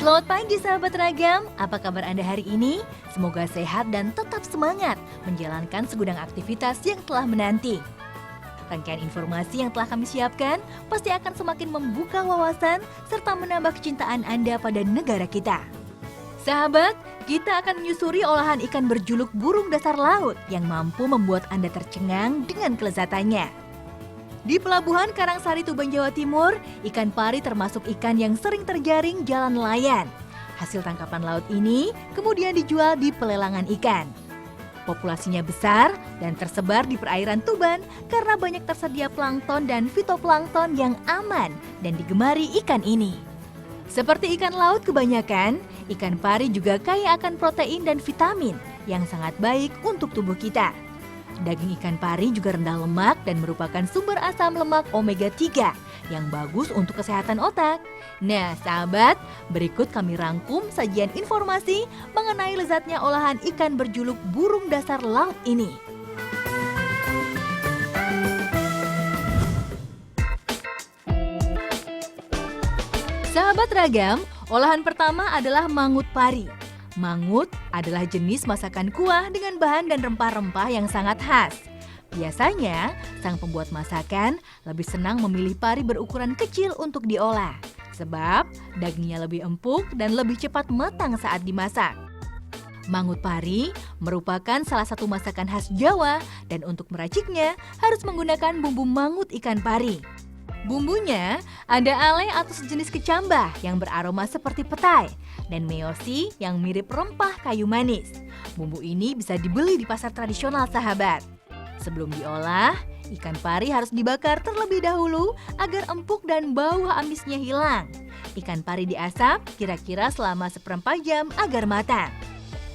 Selamat pagi sahabat Ragam, apa kabar Anda hari ini? Semoga sehat dan tetap semangat menjalankan segudang aktivitas yang telah menanti. Rangkaian informasi yang telah kami siapkan pasti akan semakin membuka wawasan serta menambah kecintaan Anda pada negara kita. Sahabat, kita akan menyusuri olahan ikan berjuluk burung dasar laut yang mampu membuat Anda tercengang dengan kelezatannya. Di Pelabuhan Karangsari, Tuban, Jawa Timur, ikan pari termasuk ikan yang sering terjaring jalan nelayan. Hasil tangkapan laut ini kemudian dijual di pelelangan ikan. Populasinya besar dan tersebar di perairan Tuban karena banyak tersedia plankton dan fitoplankton yang aman dan digemari ikan ini. Seperti ikan laut kebanyakan, ikan pari juga kaya akan protein dan vitamin yang sangat baik untuk tubuh kita. Daging ikan pari juga rendah lemak dan merupakan sumber asam lemak omega 3 yang bagus untuk kesehatan otak. Nah sahabat, berikut kami rangkum sajian informasi mengenai lezatnya olahan ikan berjuluk burung dasar laut ini. Sahabat Ragam, olahan pertama adalah mangut pari. Mangut adalah jenis masakan kuah dengan bahan dan rempah-rempah yang sangat khas. Biasanya, sang pembuat masakan lebih senang memilih pari berukuran kecil untuk diolah, sebab dagingnya lebih empuk dan lebih cepat matang saat dimasak. Mangut pari merupakan salah satu masakan khas Jawa dan untuk meraciknya harus menggunakan bumbu mangut ikan pari. Bumbunya ada ale atau sejenis kecambah yang beraroma seperti petai dan meosi yang mirip rempah kayu manis. Bumbu ini bisa dibeli di pasar tradisional sahabat. Sebelum diolah, ikan pari harus dibakar terlebih dahulu agar empuk dan bau amisnya hilang. Ikan pari diasap kira-kira selama 1/4 jam agar matang.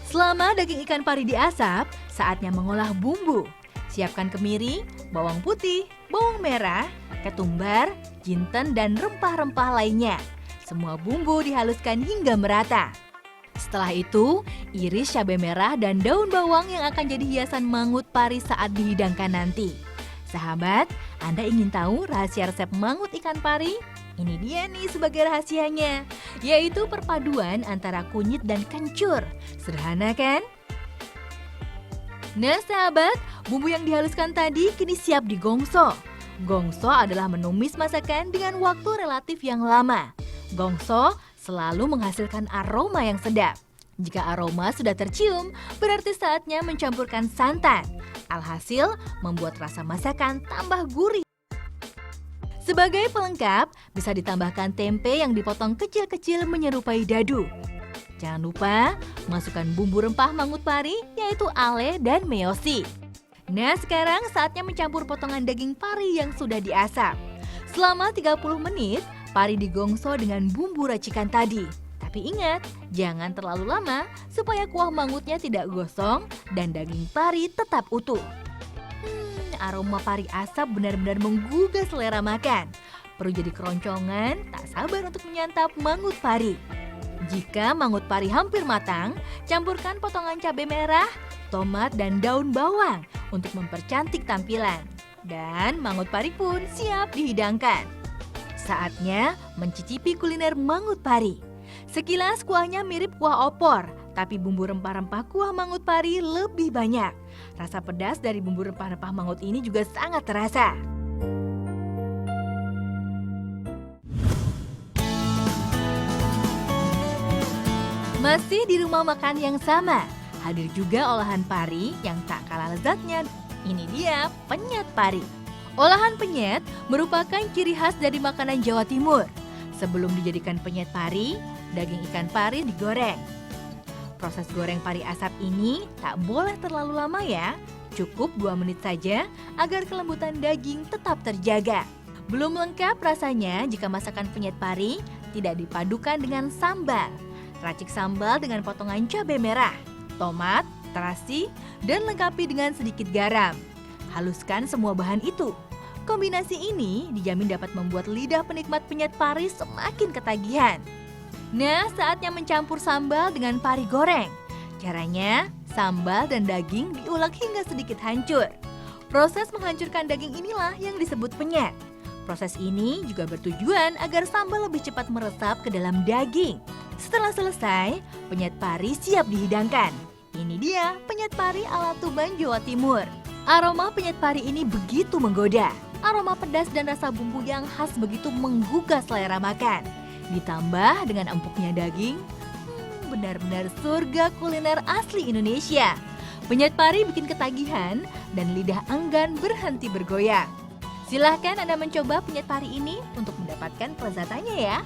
Selama daging ikan pari diasap, saatnya mengolah bumbu. Siapkan kemiri, bawang putih, bawang merah, ketumbar, jinten, dan rempah-rempah lainnya. Semua bumbu dihaluskan hingga merata. Setelah itu, iris cabai merah dan daun bawang yang akan jadi hiasan mangut pari saat dihidangkan nanti. Sahabat, Anda ingin tahu rahasia resep mangut ikan pari? Ini dia nih sebagai rahasianya, yaitu perpaduan antara kunyit dan kencur. Sederhana kan? Nah sahabat, bumbu yang dihaluskan tadi kini siap digongso. Gongso adalah menumis masakan dengan waktu relatif yang lama. Gongso selalu menghasilkan aroma yang sedap. Jika aroma sudah tercium, berarti saatnya mencampurkan santan. Alhasil, membuat rasa masakan tambah gurih. Sebagai pelengkap, bisa ditambahkan tempe yang dipotong kecil-kecil menyerupai dadu. Jangan lupa, masukkan bumbu rempah mangut pari, yaitu ale dan meosi. Nah sekarang saatnya mencampur potongan daging pari yang sudah diasap. Selama 30 menit, pari digongso dengan bumbu racikan tadi. Tapi ingat, jangan terlalu lama supaya kuah mangutnya tidak gosong dan daging pari tetap utuh. Aroma pari asap benar-benar menggugah selera makan. Perut jadi keroncongan, tak sabar untuk menyantap mangut pari. Jika mangut pari hampir matang, campurkan potongan cabai merah, tomat, dan daun bawang untuk mempercantik tampilan. Dan mangut pari pun siap dihidangkan. Saatnya mencicipi kuliner mangut pari. Sekilas kuahnya mirip kuah opor, tapi bumbu rempah-rempah kuah mangut pari lebih banyak. Rasa pedas dari bumbu rempah-rempah mangut ini juga sangat terasa. Masih di rumah makan yang sama, hadir juga olahan pari yang tak kalah lezatnya. Ini dia penyet pari. Olahan penyet merupakan ciri khas dari makanan Jawa Timur. Sebelum dijadikan penyet pari, daging ikan pari digoreng. Proses goreng pari asap ini tak boleh terlalu lama ya. Cukup 2 menit saja agar kelembutan daging tetap terjaga. Belum lengkap rasanya jika masakan penyet pari tidak dipadukan dengan sambal. Racik sambal dengan potongan cabai merah, tomat, terasi, dan lengkapi dengan sedikit garam. Haluskan semua bahan itu. Kombinasi ini dijamin dapat membuat lidah penikmat penyet pari semakin ketagihan. Nah, saatnya mencampur sambal dengan pari goreng. Caranya, sambal dan daging diulek hingga sedikit hancur. Proses menghancurkan daging inilah yang disebut penyet. Proses ini juga bertujuan agar sambal lebih cepat meresap ke dalam daging. Setelah selesai, penyet pari siap dihidangkan. Ini dia penyet pari ala Tuban, Jawa Timur. Aroma penyet pari ini begitu menggoda. Aroma pedas dan rasa bumbu yang khas begitu menggugah selera makan. Ditambah dengan empuknya daging, benar-benar surga kuliner asli Indonesia. Penyet pari bikin ketagihan dan lidah enggan berhenti bergoyang. Silahkan Anda mencoba penyet pari ini untuk mendapatkan kelezatannya ya.